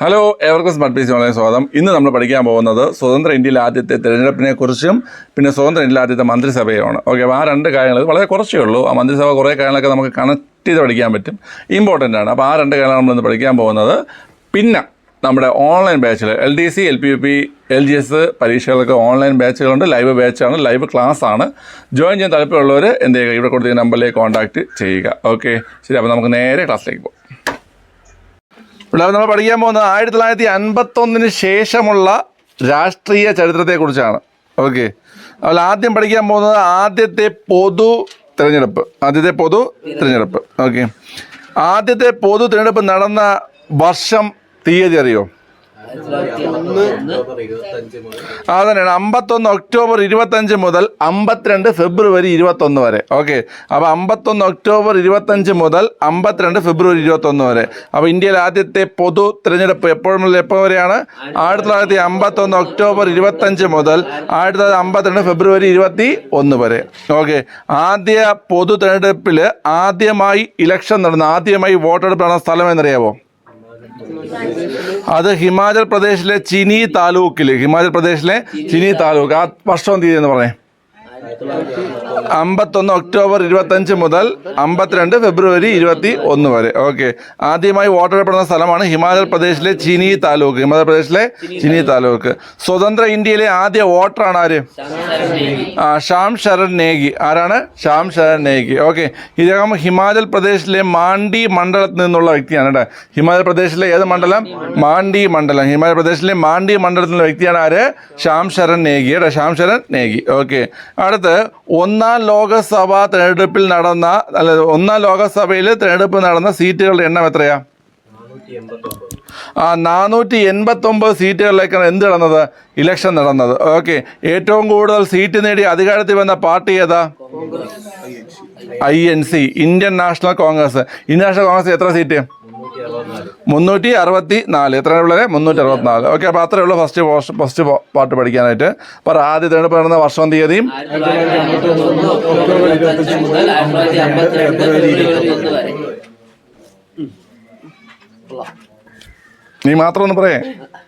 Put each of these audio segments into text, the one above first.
Hello, എവർക്കും smart piece വളരെ സ്വാഗതം. ഇന്ന് നമ്മൾ പഠിക്കാൻ പോകുന്നത് സ്വതന്ത്ര ഇന്ത്യയിലെ ആദ്യത്തെ തിരഞ്ഞെടുപ്പിനെ കുറിച്ചും പിന്നെ സ്വതന്ത്ര ഇന്ത്യയിലെ ആദ്യത്തെ മന്ത്രിസഭയുമാണ്. ഓക്കെ, അപ്പോൾ ആ രണ്ട് കാര്യങ്ങൾ വളരെ കുറച്ചേ ഉള്ളൂ. ആ മന്ത്രിസഭ കുറേ കാര്യങ്ങളൊക്കെ നമുക്ക് കണക്ട് ചെയ്ത് പഠിക്കാൻ പറ്റും, ഇമ്പോർട്ടൻ്റ് ആണ്. അപ്പോൾ ആ രണ്ട് കാര്യങ്ങൾ നമ്മളിന്ന് പഠിക്കാൻ പോകുന്നത്. പിന്നെ നമ്മുടെ ഓൺലൈൻ ബാച്ചിൽ LDC, LPUP, LGS പരീക്ഷകൾക്ക് ഓൺലൈൻ ബാച്ചുകളുണ്ട്. ലൈവ് ബാച്ചാണ്, ലൈവ് ക്ലാസ് ആണ്. ജോയിൻ ചെയ്യാൻ താല്പര്യമുള്ളവർ എന്ത് ചെയ്യുക, ഇവിടെ കൊടുത്ത നമ്പറിലേക്ക് കോൺടാക്റ്റ് ചെയ്യുക. ഓക്കെ, ശരി. അപ്പോൾ നമുക്ക് നേരെ ക്ലാസ്സിലേക്ക് പോകാം. ഇവിടെ നമ്മൾ പഠിക്കാൻ പോകുന്നത് 1951 ശേഷമുള്ള രാഷ്ട്രീയ ചരിത്രത്തെക്കുറിച്ചാണ്. ഓക്കെ, അപ്പോൾ ആദ്യം പഠിക്കാൻ പോകുന്നത് ആദ്യത്തെ പൊതു തിരഞ്ഞെടുപ്പ്. ഓക്കെ, ആദ്യത്തെ പൊതു തിരഞ്ഞെടുപ്പ് നടന്ന വർഷം, തീയതി അറിയോ? അതന്നെയാണ് 51 ഒക്ടോബർ 25 മുതൽ 52 ഫെബ്രുവരി 21 വരെ. ഓക്കെ, അപ്പോൾ 51 ഒക്ടോബർ 25 മുതൽ 52 ഫെബ്രുവരി 21 വരെ. അപ്പോൾ ഇന്ത്യയിലെ ആദ്യത്തെ പൊതു തിരഞ്ഞെടുപ്പ് എപ്പോൾ വരെയാണ്? 1951 ഒക്ടോബർ 25 മുതൽ 1952 ഫെബ്രുവരി 21 വരെ. ഓക്കെ, ആദ്യ പൊതു തിരഞ്ഞെടുപ്പിൽ ആദ്യമായി ഇലക്ഷൻ നടന്ന, ആദ്യമായി വോട്ടെടുപ്പ് നടന്ന സ്ഥലം എന്നറിയാമോ? അത് ഹിമാചൽ പ്രദേശിലെ ചിനി താലൂക്ക്. ആ വർഷം തീയതി എന്ന് പറഞ്ഞേ. 51 ഒക്ടോബർ 25 മുതൽ 52 ഫെബ്രുവരി 21 വരെ. ഓക്കെ, ആദ്യമായി വോട്ടെടുപ്പെടുന്ന സ്ഥലമാണ് ഹിമാചൽ പ്രദേശിലെ ചിനി താലൂക്ക്. സ്വതന്ത്ര ഇന്ത്യയിലെ ആദ്യ വോട്ടറാണ് ആര്? ശ്യാം ശരൺ നേഗി. ആരാണ്? ശ്യാം ശരൺ നേഗി. ഓക്കെ, ഇദ്ദേഹം ഹിമാചൽ പ്രദേശിലെ മാണ്ഡി മണ്ഡലത്തിൽ നിന്നുള്ള വ്യക്തിയാണ് കേട്ടോ. ഹിമാചൽ പ്രദേശിലെ ഏത് മണ്ഡലം? മാണ്ഡി മണ്ഡലം. ഹിമാചൽ പ്രദേശിലെ മാണ്ഡി മണ്ഡലത്തിൽ നിന്നുള്ള വ്യക്തിയാണ് ആര്? ശ്യാം ശരൺ നേഗി. ഓക്കെ, അടുത്ത് ഒന്നാം ലോകസഭാ തിരഞ്ഞെടുപ്പിൽ ഒന്നാം ലോകസഭയിൽ തിരഞ്ഞെടുപ്പ് നടന്ന സീറ്റുകളുടെ എണ്ണം എത്രയാ? 489 സീറ്റുകളിലേക്കാണ് എന്ത് നടന്നത്? ഇലക്ഷൻ നടന്നത്. ഓക്കെ, ഏറ്റവും കൂടുതൽ സീറ്റ് നേടി അധികാരത്തിൽ വന്ന പാർട്ടി ഏതാ? INC, Indian national Congress. എത്ര സീറ്റ്? 364. എത്രയാണ് ഉള്ളത്? 364. ഓക്കെ, അപ്പോൾ അത്രയേ ഉള്ളൂ ഫസ്റ്റ് പാർട്ട് പഠിക്കാനായിട്ട്. അപ്പോൾ ആദ്യ തിരഞ്ഞെടുപ്പ് നടന്ന വർഷവും തീയതിയും. നീ മാത്രം ഒന്ന് പറയേ.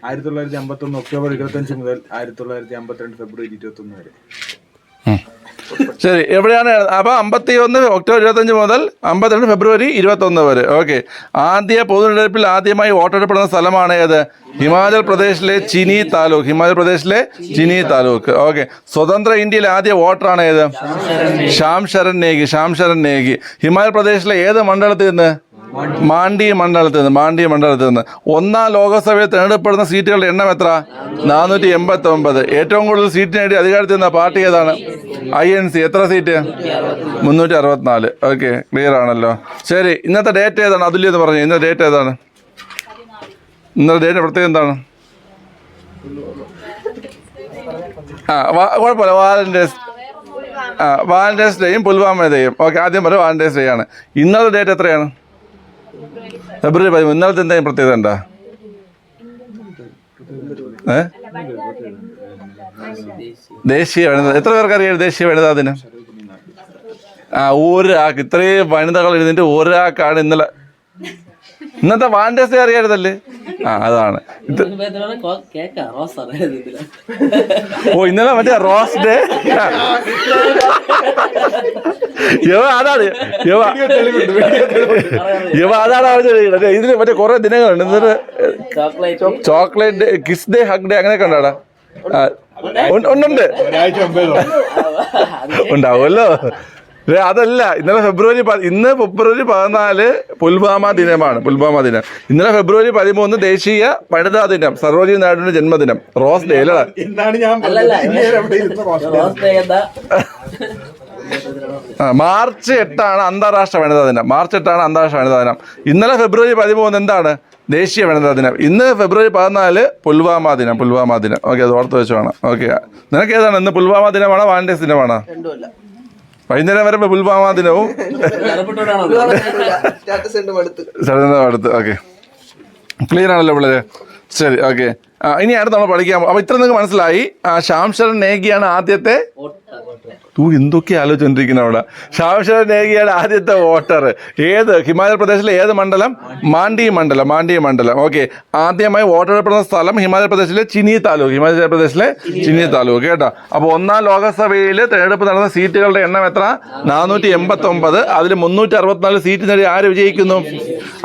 1951 ഒക്ടോബർ 25 മുതൽ 1952 ഫെബ്രുവരി 21 വരെ. ശരി, എവിടെയാണ്? അപ്പോൾ 51 ഒക്ടോബർ 25 മുതൽ 52 ഫെബ്രുവരി 21 വരെ. ഓക്കെ, ആദ്യ പൊതു തിരഞ്ഞെടുപ്പിൽ ആദ്യമായി വോട്ടെടുപ്പെടുന്ന സ്ഥലമാണ് ഏത്? ഹിമാചൽ പ്രദേശിലെ ചിനി താലൂക്ക്. ഓക്കെ, സ്വതന്ത്ര ഇന്ത്യയിലെ ആദ്യ വോട്ടറാണ് ഏത്? ശ്യാം ശരൺ നേഗി. ഹിമാചൽ പ്രദേശിലെ ഏത് മണ്ഡലത്തിൽ നിന്ന്? മാണ്ഡി മണ്ഡലത്തിൽ നിന്ന്. ഒന്നാം ലോകസഭയിൽ തിരഞ്ഞെടുപ്പെടുന്ന സീറ്റുകളുടെ എണ്ണം എത്ര? 489. ഏറ്റവും കൂടുതൽ സീറ്റ് നേടി അധികാരത്തിൽ നിന്ന പാർട്ടി ഏതാണ്? INC. എത്ര സീറ്റ്? 364. ഓക്കെ, ക്ലിയർ ആണല്ലോ. ശരി, ഇന്നത്തെ ഡേറ്റ് ഏതാണ്? അതുല്യ എന്ന് പറഞ്ഞു. ഇന്നത്തെ ഡേറ്റ് ഏതാണ്? ഇന്നത്തെ ഡേറ്റ് പ്രത്യേകം എന്താണ്? കുഴപ്പമില്ല, വാലന്റൈൻസ് ഡേയും പുൽവാമ ഡേയും. ഓക്കെ, ആദ്യം പറയും വാലന്റൈൻസ് ഡേ ആണ്. ഇന്നത്തെ ഡേറ്റ് എത്രയാണ്? ഫെബ്രുവരി 13. ഇന്നലത്തെ എന്തെങ്കിലും പ്രത്യേകത ഉണ്ടോ? ദേശീയ വനിത. എത്ര പേർക്ക് അറിയാം ദേശീയ വനിതാ ദിനം? ഒരാൾക്ക്. ഇത്രയും വനിതകൾ എഴുതിട്ട് ഒരാൾക്കാണ് ഇന്നത്തെ വാലന്റൈൻസ് ഡേ അറിയാതല്ലേ? അതാണ് ഇത്. ഇന്നലെ മറ്റേ റോസ് ഡേ. അതാണ് ഇതിന് മറ്റേ കുറെ ദിനങ്ങളുണ്ട്. എന്നിട്ട് chocolate day, kiss day, hug day, അങ്ങനെയൊക്കെ ഉണ്ടാടാ. ഉണ്ട് ഉണ്ടാവുമല്ലോ. അതല്ല, ഇന്നലെ ഫെബ്രുവരി 14 പുൽവാമ ദിനം. ഇന്നലെ ഫെബ്രുവരി 13 ദേശീയ വനിതാ ദിനം, സരോജിനി നായിഡുവിന്റെ ജന്മദിനം. റോസ് ഡേ അല്ലേ? മാർച്ച് 8 അന്താരാഷ്ട്ര വനിതാ ദിനം. ഇന്നലെ ഫെബ്രുവരി 13 എന്താണ്? ദേശീയ വനിതാ ദിനം. ഇന്ന് ഫെബ്രുവരി 14 പുൽവാമ ദിനം. ഓക്കെ, അത് ഓർത്ത് വെച്ച് വേണം. ഓക്കെ, നിനക്ക് ഏതാണ്? ഇന്ന് പുൽവാമ ദിനമാണോ വാലന്റൈൻസ് ദിനമാണോ? വൈകുന്നേരം വരെ പുൽവാമ ദിനവും അടുത്ത്. ഓക്കെ, ക്ലിയർ ആണല്ലോ പിള്ളേര്? ശരി, ഓക്കെ. ഇനി അടുത്ത് നമ്മൾ പഠിക്കാം. അപ്പോൾ ഇത്ര നിങ്ങൾക്ക് മനസ്സിലായി. ശ്യാം ശരൺ നേഗിയാണ് ആദ്യത്തെ എന്തൊക്കെ ആലോചിച്ചുകൊണ്ടിരിക്കുന്ന അവിടെ. ശാംശരൻ നേഗിയാണ് ആദ്യത്തെ വോട്ടർ. ഏത് ഹിമാചൽ പ്രദേശിലെ ഏത് മണ്ഡലം? മാണ്ഡി മണ്ഡലം. ഓക്കെ, ആദ്യമായി വോട്ടെടുപ്പെടുന്ന സ്ഥലം ഹിമാചൽ പ്രദേശിലെ ചിനി താലൂക്ക് കേട്ടോ. അപ്പോൾ ഒന്നാം ലോകസഭയിൽ തെരഞ്ഞെടുപ്പ് നടന്ന സീറ്റുകളുടെ എണ്ണം എത്ര? 489. അതിൽ 364 സീറ്റ് നേടി ആര് വിജയിക്കുന്നു?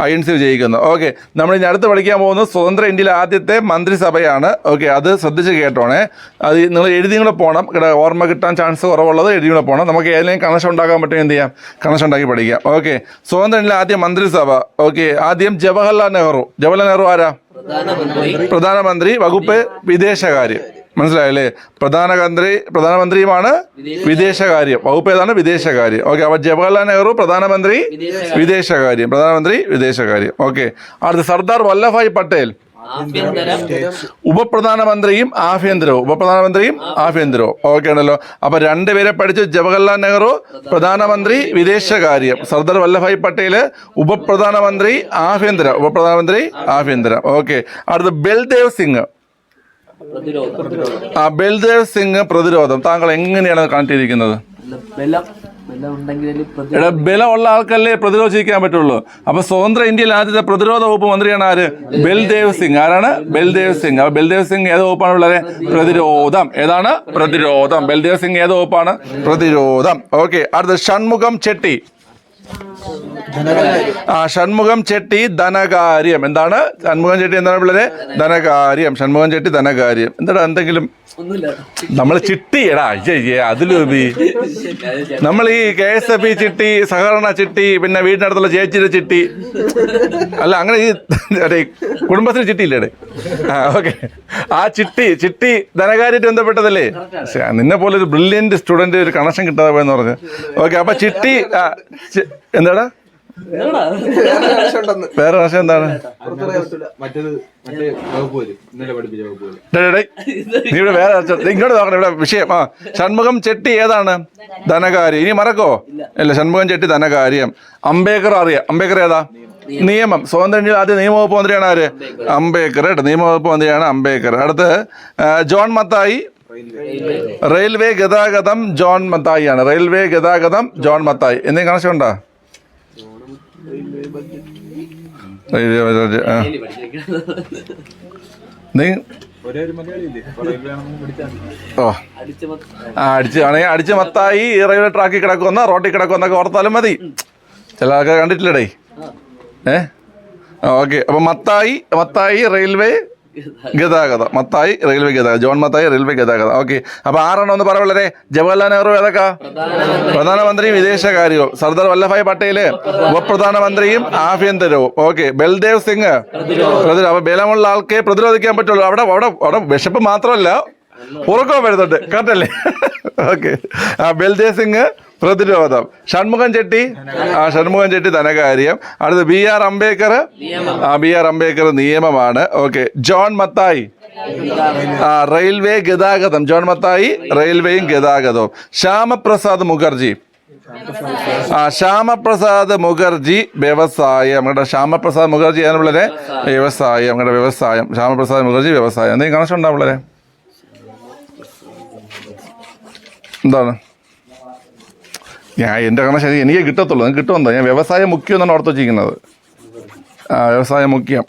INC വിജയിക്കുന്നു. ഓക്കെ, നമ്മൾ ഇനി അടുത്ത് പഠിക്കാൻ പോകുന്നത് സ്വതന്ത്ര ഇന്ത്യയിലെ ആദ്യത്തെ മന്ത്രിസഭയാണ്. ഓക്കെ, അത് ശ്രദ്ധിച്ച് കേട്ടോണേ. അത് നിങ്ങൾ എഴുതിയും കൂടെ പോകണം. ഓർമ്മ കിട്ടാൻ ചാൻസ് കുറവുള്ളത് എഴുതിയും കൂടെ പോകണം. നമുക്ക് ഏതെങ്കിലും കണക്ഷൻ ഉണ്ടാക്കാൻ പറ്റും, എന്ത് ചെയ്യാം, കണക്ഷൻ ഉണ്ടാക്കി പഠിക്കാം. ഓക്കെ, സ്വതന്ത്ര ഇന്ത്യയിലെ ആദ്യ മന്ത്രിസഭ. ഓക്കെ, ആദ്യം ജവഹർലാൽ നെഹ്റു ആരാ? പ്രധാനമന്ത്രി, വകുപ്പ് വിദേശകാര്യം. മനസ്സിലായല്ലേ? പ്രധാനമന്ത്രിയുമാണ് വിദേശകാര്യം. വകുപ്പ് ഏതാണ്? വിദേശകാര്യം. ഓക്കെ, അപ്പോൾ ജവഹർലാൽ നെഹ്റു പ്രധാനമന്ത്രി വിദേശകാര്യം. ഓക്കെ, അടുത്ത് സർദാർ വല്ലഭായ് പട്ടേൽ ഉപപ്രധാനമന്ത്രിയും ആഭ്യന്തരവും. ഓക്കെ ആണല്ലോ. അപ്പൊ രണ്ടുപേരെ പഠിച്ചു. ജവഹർലാൽ നെഹ്റു പ്രധാനമന്ത്രി വിദേശകാര്യം, സർദാർ വല്ലഭായ് പട്ടേൽ ഉപപ്രധാനമന്ത്രി ആഭ്യന്തരം. ഓക്കെ, അടുത്ത് ബൽദേവ് സിംഗ് പ്രതിരോധം. താങ്കൾ എങ്ങനെയാണ് കണക്ട് ചെയ്തിരിക്കുന്നത്? ബലമുള്ള ആൾക്കല്ലേ പ്രതിരോധിക്കാൻ പറ്റുള്ളൂ. അപ്പൊ സ്വതന്ത്ര ഇന്ത്യയിൽ ആദ്യത്തെ പ്രതിരോധ വകുപ്പ് മന്ത്രിയാണ് ആര്? ബൽദേവ് സിംഗ്. ആരാണ്? ബൽദേവ് സിംഗ്. അപ്പൊ ബൽദേവ് സിംഗ് ഏത് വകുപ്പാണ് ഉള്ളത്? പ്രതിരോധം. ഏതാണ്? പ്രതിരോധം. ബൽദേവ് സിംഗ് ഏത് വകുപ്പാണ്? പ്രതിരോധം. ഓക്കെ, അടുത്ത ഷൺമുഖം ചെട്ടി. ഷൺമുഖം ചെട്ടി ധനകാര്യം. എന്താണ് ഷൺമുഖം ചെട്ടി? എന്താണ് പിള്ളേരെ? ധനകാര്യം. ഷൺമുഖം ചെട്ടി ധനകാര്യം. എന്താ എന്തെങ്കിലും നമ്മൾ ചിട്ടി അതിലുപി നമ്മൾ ഈ KSF ചിട്ടി, സഹകരണ ചിട്ടി, പിന്നെ വീടിനടുത്തുള്ള ചേച്ചിയുടെ ചിട്ടി, അല്ല അങ്ങനെ ഈ കുടുംബശ്രീ ചിട്ടിയില്ലേ? ഓക്കെ, ആ ചിട്ടി ധനകാര്യമായിട്ട് ബന്ധപ്പെട്ടതല്ലേ? നിന്നെ പോലെ ഒരു ബ്രില്യന്റ് സ്റ്റുഡന്റ് ഒരു കണക്ഷൻ കിട്ടാതെ പോയെന്ന് പറഞ്ഞു. ഓക്കെ, അപ്പൊ ചിട്ടി എന്താടാ വേറെ ഭാഷ എന്താണ്? നീ ഇവിടെ വേറെ ഇങ്ങോട്ട് നോക്കണം. ഇവിടെ വിഷയം ഷൺമുഖം ചെട്ടി ഏതാണ്? ധനകാര്യം. ഇനി മറക്കോ? ഇല്ല, ഷൺമുഖം ചെട്ടി ധനകാര്യം. അംബേദ്കർ അറിയാം. അംബേദ്കർ ഏതാ? നിയമം. സ്വതന്ത്ര ഇന്ത്യയിൽ ആദ്യം നിയമവകുപ്പ് മന്ത്രിയാണ് ആര്? അംബേദ്കർ. നിയമവകുപ്പ് മന്ത്രിയാണ് അംബേദ്കർ. അടുത്ത് ജോൺ മത്തായി റെയിൽവേ ഗതാഗതം ജോൺ മത്തായി ആണ്. എന്തെങ്കിലും കണക്ഷൻ ഉണ്ടോ? അടിച്ച് മത്തായി റെയിൽവേ ട്രാക്കിൽ കിടക്കുമെന്ന റോട്ടിൽ കിടക്കുമെന്നൊക്കെ ഓർത്താലും മതി. ചില ആൾക്കാർ കണ്ടിട്ടില്ലടേ. ഓക്കെ, അപ്പൊ മത്തായി റെയിൽവേ ഗതാഗതം. ജോൺ മത്തായി റെയിൽവേ ഗതാഗതം. ഓക്കെ, അപ്പൊ ആറാണോ ഒന്ന് പറ വളരെ? ജവഹർലാൽ നെഹ്റു ഏതൊക്കെ? പ്രധാനമന്ത്രിയും വിദേശകാര്യവും. സർദാർ വല്ലഭായ് പട്ടേല് ഉപപ്രധാനമന്ത്രിയും ആഭ്യന്തരവും. ഓക്കെ, ബൽദേവ് സിംഗ് പ്രതിരോധം. അപ്പൊ ബലമുള്ള ആൾക്കേ പ്രതിരോധിക്കാൻ പറ്റുള്ളൂ. അവിടെ വിശപ്പ് മാത്രമല്ല ഉറക്കം വരുന്നുണ്ട്. കറക്റ്റല്ലേ? ഓക്കെ, ബൽദേവ് സിംഗ് പ്രതിരോധം. ഷൺമുഖം ചെട്ടി ധനകാര്യം. അടുത്ത് BR അംബേദ്കർ നിയമമാണ്. ഓക്കെ, ജോൺ മത്തായി റെയിൽവേ ഗതാഗതം. റെയിൽവേയും ഗതാഗതവും. ശ്യാമപ്രസാദ് മുഖർജി വ്യവസായം. നമ്മുടെ ശ്യാമപ്രസാദ് മുഖർജി ഏതാണുള്ളത്? വ്യവസായം. ശ്യാമപ്രസാദ് മുഖർജി വ്യവസായം. എന്തെങ്കിലും കണക്ഷൻ ഉണ്ടാവും വളരെ? എന്താണ്? എൻ്റെ കണക്ഷൻ എനിക്ക് കിട്ടത്തുള്ളൂ. നിങ്ങൾക്ക് കിട്ടുമെന്നോ? ഞാൻ വ്യവസായം മുഖ്യം എന്നാണ് ഓർത്ത് വെച്ചിരിക്കുന്നത്. വ്യവസായം മുഖ്യം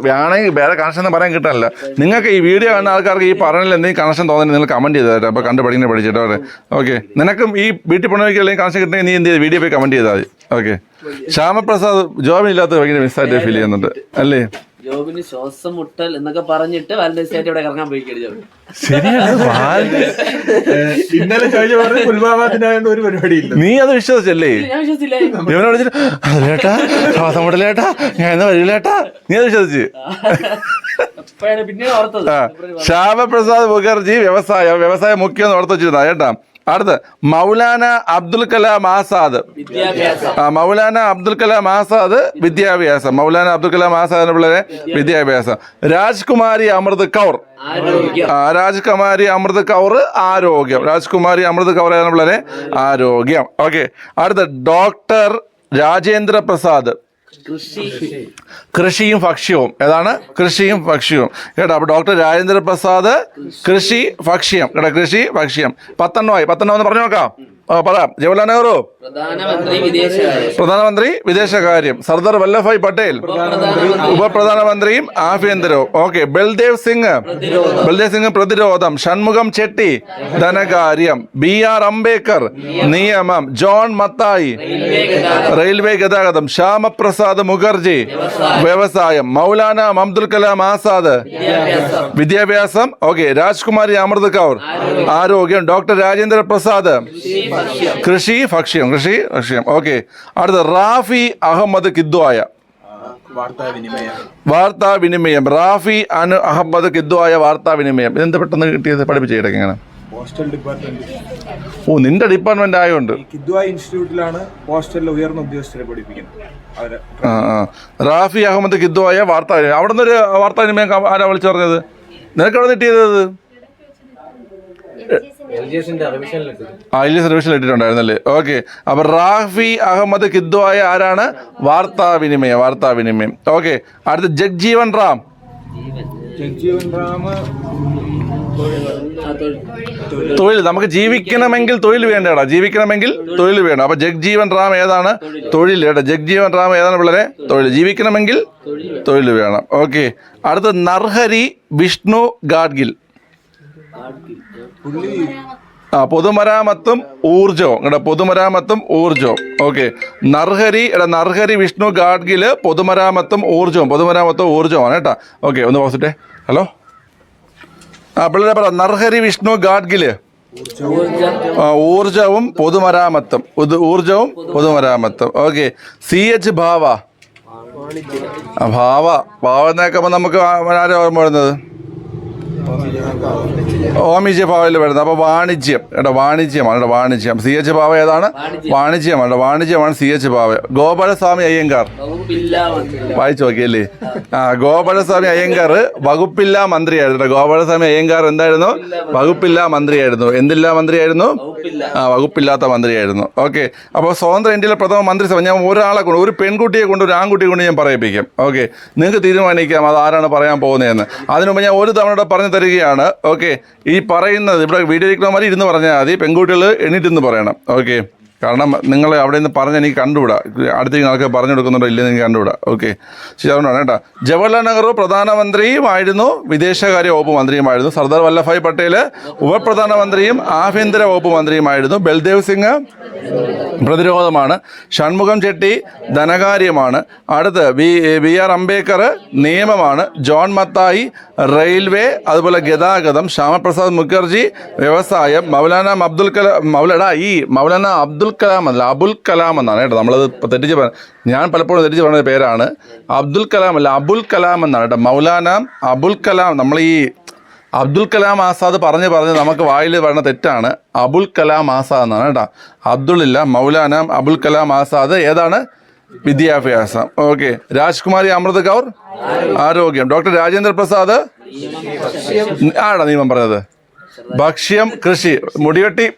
വേണമെങ്കിൽ വേറെ കണക്ഷൻ എന്ന് പറയാൻ കിട്ടാനില്ല. നിങ്ങൾക്ക് ഈ വീഡിയോ കാണുന്ന ആൾക്കാർക്ക് ഈ പറഞ്ഞതിൽ എന്തെങ്കിലും കണക്ഷൻ തോന്നുന്നത് നിങ്ങൾ കമൻറ്റ് ചെയ്ത് തരാം. അപ്പോൾ കണ്ട് പഠിച്ചിട്ടോ. ഓക്കെ, നിനക്കും ഈ വീട്ടിൽ പണിക്ക് അല്ലെങ്കിൽ കണക്ഷൻ കിട്ടണമെങ്കിൽ നീ എന്ത് ചെയ്ത് വീഡിയോ പോയി കമൻറ്റ് ചെയ്താൽ മതി. ഓക്കെ, ശ്യാമപ്രസാദ് ജോബിനില്ലാത്ത ഭയങ്കര മിസ്സായിട്ട് ഫീൽ ചെയ്യുന്നുണ്ട് അല്ലേ? ജോബിന് ശ്വാസം മുട്ടൽ എന്നൊക്കെ പറഞ്ഞിട്ട് വാലന്റൈൻസ് ഡേ ഇവിടെ കറങ്ങാൻ പോയി. ഇന്നലെ ഒരു പരിപാടിയില്ല. നീ അത് വിശ്വസിച്ചല്ലേ? ഇവനോട് അതിലേട്ടാ ശ്വാസം മുട്ടലേട്ടാ, ഞാൻ എന്നാ വരില്ലേട്ടാ, നീ അത് വിശ്വസിച്ച്. ശ്യാമപ്രസാദ് മുഖർജി വ്യവസായ മുഖ്യം എന്ന് ഓർത്ത് വെച്ചിരുന്ന കേട്ടാ. അടുത്ത് മൗലാന അബ്ദുൽ കലാം ആസാദ് വിദ്യാഭ്യാസം. രാജ്കുമാരി അമൃത് കൗർ ആരോഗ്യം. ഓക്കെ, അടുത്ത ഡോക്ടർ രാജേന്ദ്ര പ്രസാദ് കൃഷിയും ഭക്ഷ്യവും. ഏതാണ്? കൃഷിയും ഭക്ഷ്യവും കേട്ടോ. അപ്പോൾ ഡോക്ടർ രാജേന്ദ്ര പ്രസാദ് കൃഷി ഭക്ഷ്യം കേട്ടോ. കൃഷി ഭക്ഷ്യം. 10 എന്ന് പറഞ്ഞു നോക്കാം. പറയാം. ജവഹർലാൽ നെഹ്റു പ്രധാനമന്ത്രി വിദേശകാര്യം. സർദാർ വല്ലഭായ് പട്ടേൽ ഉപപ്രധാനമന്ത്രിയും ആഭ്യന്തരവും. ഓക്കെ. ബൽദേവ് സിംഗ് പ്രതിരോധം. ഷൺമുഖം ചെട്ടി ധനകാര്യം. BR അംബേദ്കർ നിയമം. ജോൺ മത്തായി റെയിൽവേ ഗതാഗതം. ശ്യാമപ്രസാദ് മുഖർജി വ്യവസായം. മൗലാന അബ്ദുൽ കലാം ആസാദ് വിദ്യാഭ്യാസം. ഓക്കെ. രാജ്കുമാരി അമൃത് കൗർ ആരോഗ്യം. ഡോക്ടർ രാജേന്ദ്ര പ്രസാദ് കൃഷി ഭക്ഷ്യം. ഓക്കെ. അടുത്ത റാഫി അഹമ്മദ് കിദ്വായ വാർത്താവിനിമയം. റാഫി അഹമ്മദ് കിദ്വായ വാർത്താവിനിമയം. ഇതെന്ത് പെട്ടെന്ന് കിട്ടിയത്? പഠിപ്പിച്ചേടൊക്കെ ഇങ്ങനെ. Postal department. ഓ, നിന്റെ ഡിപ്പാർട്ട്മെന്റ് ആയതുകൊണ്ട്. കിദ്വായ് ഇൻസ്റ്റിറ്റ്യൂട്ടിലാണ് പോസ്റ്റലിലെ ഉയർന്ന ഉദ്യോഗസ്ഥരെ പഠിപ്പിക്കുന്നത്. റാഫി അഹമ്മദ് കിദ്വായ വാർത്താവിനിമയം. അവിടെ നിന്നൊരു വാർത്താവിനിമയം ആരാ വിളിച്ചു പറഞ്ഞത്? നിനക്ക് അവിടെ കിട്ടിയത്? റിവിഷൻ ഇട്ടിട്ടുണ്ടായിരുന്നല്ലേ? ഓക്കെ. അപ്പൊ റാഫി അഹമ്മദ് കിദ്വായ ആരാണ്? വാർത്താവിനിമയം. ഓക്കെ. അടുത്ത ജഗ്ജീവൻ റാം തൊഴിൽ. നമുക്ക് ജീവിക്കണമെങ്കിൽ തൊഴിൽ വേണ്ടടാ. തൊഴിൽ വേണം. അപ്പൊ ജഗ്ജീവൻ റാം ഏതാണ്? തൊഴിൽ കേട്ടോ. ജഗ്ജീവൻ റാം ഏതാണ് പിള്ളേരെ? തൊഴിൽ. ജീവിക്കണമെങ്കിൽ തൊഴിൽ വേണം. ഓക്കെ. അടുത്ത നർഹരി വിഷ്ണു ഗാഡ്ഗിൽ പൊതുമരാമത്തും ഊർജവും. ഓക്കെ. നർഹരി വിഷ്ണു ഗാഡ്ഗില് പൊതുമരാമത്തും ഊർജവുമാണ് കേട്ടോ. ഓക്കെ. ഒന്ന് പോസിറ്റേ. ഹലോ. പിള്ളേരെ പറ. നർഹരി വിഷ്ണു ഗാഡ്ഗില് ഊർജവും പൊതുമരാമത്തും. ഓക്കെ. CH ഭാവ എന്നൊക്കെ നമുക്ക് ആരും ഓർമ്മ വരുന്നത്? ഓമിജി ഭാവയിൽ വരുന്നത്. അപ്പോൾ വാണിജ്യം കേട്ടോ. വാണിജ്യമാണ്. CH ഭാവ ഏതാണ്? വാണിജ്യമാണ് CH ഭാവ. ഗോപാലസ്വാമി അയ്യങ്കാർ വായിച്ചു നോക്കിയല്ലേ? ഗോപാലസ്വാമി അയ്യങ്കാർ വകുപ്പില്ലാ മന്ത്രിയായിരുന്നു. ഗോപാലസ്വാമി അയ്യങ്കാർ എന്തായിരുന്നു? വകുപ്പില്ലാ മന്ത്രിയായിരുന്നു. എന്തില്ലാ മന്ത്രിയായിരുന്നു? വകുപ്പില്ലാത്ത മന്ത്രിയായിരുന്നു. ഓക്കെ. അപ്പോൾ സ്വതന്ത്ര ഇന്ത്യയിലെ പ്രഥമ മന്ത്രിസഭ. ഞാൻ ഒരു പെൺകുട്ടിയെ കൊണ്ട് ഒരു ആൺകുട്ടിയെ കൊണ്ട് ഞാൻ പറയിപ്പിക്കും. ഓക്കെ. നിങ്ങൾക്ക് തീരുമാനിക്കാം അത് ആരാണ് പറയാൻ പോകുന്നതെന്ന്. അതിനുമുമ്പ് ഞാൻ ഒരു തവണ പറഞ്ഞു തരികയാണ്. ഓക്കെ. ഈ പറയുന്നത് ഇവിടെ വീഡിയോ ഇരിക്കുന്നവന്മാർ ഇരുന്ന് പറഞ്ഞാൽ മതി. പെൺകുട്ടികൾ എണീറ്റെന്ന് പറയണം. ഓക്കെ. കാരണം നിങ്ങൾ അവിടെ നിന്ന് പറഞ്ഞ് എനിക്ക് കണ്ടുവിടാം. അടുത്തേക്ക് ആൾക്ക് പറഞ്ഞു കൊടുക്കുന്നുണ്ടോ ഇല്ലെന്ന് എനിക്ക് കണ്ടുവിടാം. ഓക്കെ. ശരി, അതുകൊണ്ടാണ് കേട്ടോ. ജവഹർലാൽ നെഹ്റു പ്രധാനമന്ത്രിയുമായിരുന്നു, വിദേശകാര്യ വകുപ്പ് മന്ത്രിയുമായിരുന്നു. സർദാർ വല്ലഭായ് പട്ടേൽ ഉപപ്രധാനമന്ത്രിയും ആഭ്യന്തര വകുപ്പ് മന്ത്രിയുമായിരുന്നു. ബൽദേവ് സിംഗ് പ്രതിരോധമാണ്. ഷൺമുഖം ചെട്ടി ധനകാര്യമാണ്. അടുത്ത് BR അംബേദ്കർ നിയമമാണ്. ജോൺ മത്തായി റെയിൽവേ അതുപോലെ ഗതാഗതം. ശ്യാമപ്രസാദ് മുഖർജി വ്യവസായം. മൗലാന അബ്ദുൽ കലാം അബുൽ കലാം എന്നാണ് കേട്ടോ. നമ്മളത് തെറ്റിച്ച് ഞാൻ പലപ്പോഴും തെറ്റിച്ച് പറഞ്ഞ പേരാണ്. അബ്ദുൽ കലാം അല്ല, അബുൽ കലാം എന്നാണ് കേട്ടോ. മൗലാന അബുൽ കലാം. നമ്മൾ ഈ അബ്ദുൽ കലാം ആസാദ് പറഞ്ഞ് നമുക്ക് വായിൽ വരുന്ന തെറ്റാണ്. അബുൽ കലാം ആസാദ് എന്നാണ് കേട്ടോ. അബ്ദുളില്ല. മൗലാന അബുൽ കലാം ആസാദ് ഏതാണ്? വിദ്യാഭ്യാസം. ഓക്കെ. രാജ്കുമാരി അമൃത് കൗർ ആരോഗ്യം. ഡോക്ടർ രാജേന്ദ്ര പ്രസാദ് ആടാ നിയമം പറഞ്ഞത്? ഭക്ഷ്യം കൃഷി. മുടിവെട്ടി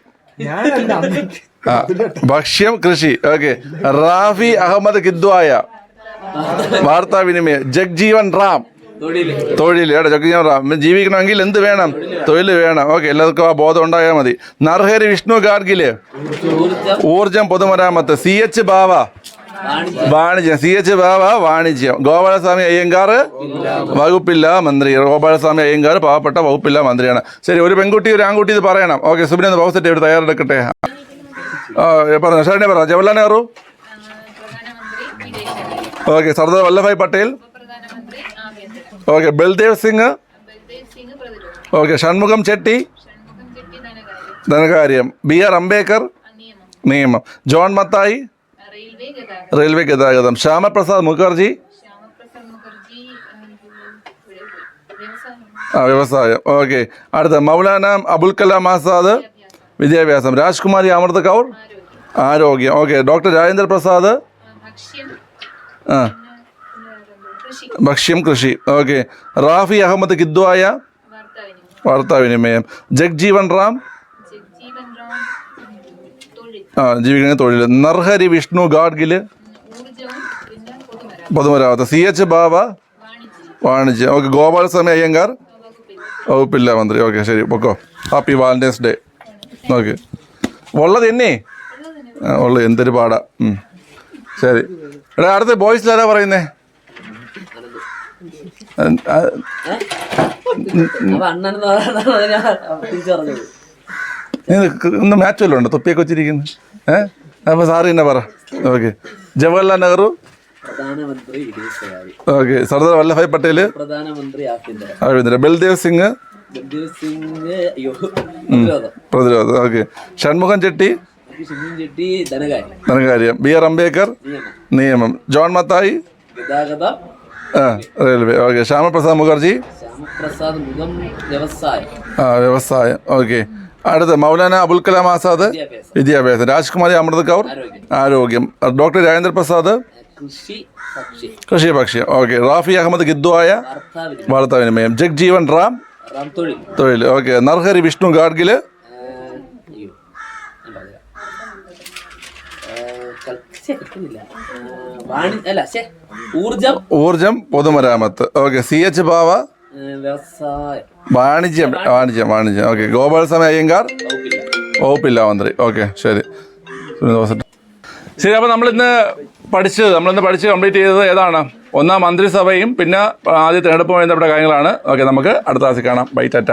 ഭക്ഷ്യം കൃഷി. ഓക്കെ. റാഫി അഹമ്മദ് കിദ്വായ വാർത്താവിനിമയം. ജഗ്ജീവൻ റാം തൊഴിൽ കേട്ടോ. ജഗ്ജീവൻ റാം ജീവിക്കണമെങ്കിൽ എന്ത് വേണം? തൊഴിൽ വേണം. ഓക്കെ. എല്ലാവർക്കും ആ ബോധം ഉണ്ടായാൽ മതി. നർഹരി വിഷ്ണു ഗാഡ്ഗില് ഊർജം പൊതുമരാമത്ത്. CH ഭാവ വാണിജ്യം. ഗോപാലസ്വാമി അയ്യങ്കാർ വകുപ്പില്ലാ മന്ത്രി. പാവപ്പെട്ട വകുപ്പില്ലാ മന്ത്രിയാണ്. ശരി, ഒരു പെൺകുട്ടി ഒരു ആൺകുട്ടി ഇത് പറയണം. ഓക്കെ. സുബിനെ ഒന്ന് ബോക്സെറ്റ് ഇവിടെ തയ്യാറെടുക്കട്ടെ. പറഞ്ഞു. ശരണേ പറ. Jawaharlal Nehru. Okay. Sardar Vallabhbhai Patel. Okay. Baldev Singh. Okay. Shanmukham Chetty ധനകാര്യം. BR അംബേദ്കർ നിയമം. ജോൺ മത്തായി റെയിൽവേ ഗതാഗതം. ശ്യാമപ്രസാദ് മുഖർജി വ്യവസായം. ഓക്കെ. അടുത്ത മൗലാന അബുൽ കലാം ആസാദ് വിദ്യാഭ്യാസം. രാജ്കുമാരി അമൃത് കൗർ ആരോഗ്യം. ഓക്കെ. ഡോക്ടർ രാജേന്ദ്ര പ്രസാദ് ഭക്ഷ്യം കൃഷി. ഓക്കെ. റാഫി അഹമ്മദ് കിദ്വായ വാർത്താവിനിമയം. ജഗ്ജീവൻ റാം ജീവിക്കുന്ന തൊഴിൽ. നർഹരി വിഷ്ണു ഗാഡ്ഗില് പൊതുമരാമത്ത്. CH ബാവ വാണിജ്യം. ഓക്കെ. ഗോപാലസ്വാമി അയ്യങ്കാർ വകുപ്പില്ല മന്ത്രി. ഓക്കെ ശരി, പൊക്കോ. Happy Valentine's day. ഓക്കെ. ഉള്ളത് എന്നേ ഉള്ളത് എന്തൊരു പാടാ. ശരി. എടാ അടുത്ത ബോയ്സിലാരാ പറയുന്നേ? അണ്ണനെന്ന് പറയുന്നതാണ് ഞാൻ തിരിച്ചറിഞ്ഞത്. ഇന്ന് മാച്ച് വല്ലതും ഉണ്ടോ? തൊപ്പിയൊക്കെ വെച്ചിരിക്കുന്നു. അപ്പോൾ സാറ് തന്നെ പറ. ഓക്കെ. ജവഹർലാൽ നെഹ്റു പ്രധാനമന്ത്രി വിദേശകാര്യ. ഓക്കെ. സർദാർ വല്ലഭായ് പട്ടേൽ പ്രധാനമന്ത്രി ആഭ്യന്തര. ആഭ്യന്തര. ബൽദേവ് സിംഗ് ബൽദേവ് സിംഗ് പ്രതിരോധം. പ്രതിരോധം. ഓക്കെ. ഷൺമുഖം ചെട്ടി ചെട്ടി ധനകാര്യം. ധനകാര്യം. BR അംബേദ്കർ നിയമം. ജോൺ മത്തായി ഗതാഗതം. റെയിൽവേ. ഓക്കെ. ശ്യാമപ്രസാദ് മുഖർജി ശ്യാമപ്രസാദ് മുഖം വ്യവസായം. വ്യവസായം. ഓക്കെ. അടുത്ത മൗലാന അബുൽ കലാം ആസാദ് വിദ്യാഭ്യാസം. രാജ്കുമാരി അമൃത് കൗർ ആരോഗ്യം. ഡോക്ടർ രാജേന്ദ്ര പ്രസാദ് കൃഷി ഭക്ഷ്യം. ഓക്കെ. റാഫി അഹമ്മദ് ഗിദ്വായ വാർത്താവിനിമയം. ജഗ്ജീവൻ റാം തൊഴിൽ. ഓക്കെ. നർഹരി വിഷ്ണു ഗാഡ്ഗില് ഊർജം പൊതുമരാമത്ത്. ഓക്കെ. CH ബാവ വാണിജ്യം. ഓക്കെ. ഗോപാലസ്വാമി അയ്യങ്കാർ വകുപ്പില്ല മന്ത്രി. ഓക്കെ ശരി. ശരി. അപ്പോൾ നമ്മളിന്ന് പഠിച്ച് കംപ്ലീറ്റ് ചെയ്തത് ഏതാണ്? ഒന്നാം മന്ത്രിസഭയും പിന്നെ ആദ്യ തിരഞ്ഞെടുപ്പുമായി ബന്ധപ്പെട്ട കാര്യങ്ങളാണ്. ഓക്കെ. നമുക്ക് അടുത്ത ക്ലാസ്സിൽ കാണാം. ബൈ, ടാറ്റ.